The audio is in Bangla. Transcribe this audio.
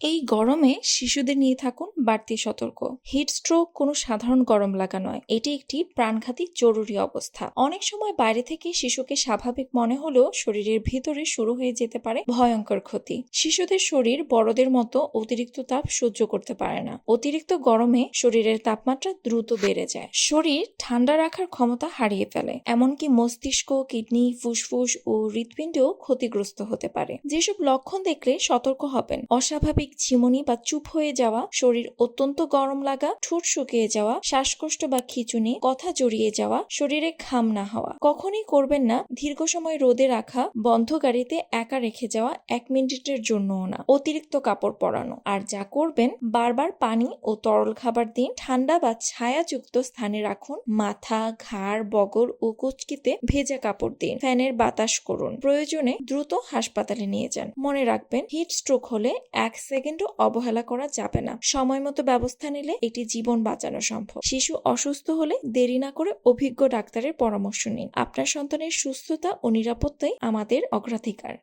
এই গরমে শিশুদের নিয়ে থাকুন বাড়তি সতর্ক। হিট স্ট্রোক কোনো সাধারণ গরম লাগা নয়, এটি একটি প্রাণঘাতী জরুরি অবস্থা। অনেক সময় বাইরে থেকে শিশুকে স্বাভাবিক মনে হলেও শরীরের ভিতরে শুরু হয়ে যেতে পারে ভয়ঙ্কর ক্ষতি। শিশুদের শরীর বড়দের মতো অতিরিক্ত তাপ সহ্য করতে পারে না। অতিরিক্ত গরমে শরীরের তাপমাত্রা দ্রুত বেড়ে যায়, শরীর ঠান্ডা রাখার ক্ষমতা হারিয়ে ফেলে, এমনকি মস্তিষ্ক, কিডনি, ফুসফুস ও হৃৎপিণ্ডও ক্ষতিগ্রস্ত হতে পারে। যেসব লক্ষণ দেখলে সতর্ক হবেন: অস্বাভাবিক ঝিমুনি বা চুপ হয়ে যাওয়া, শরীর অত্যন্ত গরম লাগা, ঠোঁট শুকিয়ে যাওয়া, শ্বাসকষ্ট বা খিঁচুনি, কথা জড়িয়ে যাওয়া, শরীরে ঘাম না হওয়া। কখনই করবেন না দীর্ঘ সময় রোদে রাখা, বন্ধ গাড়িতে একা রেখে যাওয়া, 1 মিনিটের জন্যও না। অতিরিক্ত কাপড় পরানো। আর যা করবেন, বারবার পানি ও তরল খাবার দিন। ঠান্ডা বা ছায়াযুক্ত স্থানে রাখুন। মাথা, ঘাড়, বগল ও কুঁচকিতে ভেজা কাপড় দিন। ফ্যানের বাতাস করুন। প্রয়োজনে দ্রুত হাসপাতালে নিয়ে যান। মনে রাখবেন, হিট স্ট্রোক হলে 1 সেকেন্ডও অবহেলা করা যাবে না। সময় মতো ব্যবস্থা নিলে এটি জীবন বাঁচানো সম্ভব। শিশু অসুস্থ হলে দেরি না করে অভিজ্ঞ ডাক্তারের পরামর্শ নিন। আপনার সন্তানের সুস্থতা ও নিরাপত্তাই আমাদের অগ্রাধিকার।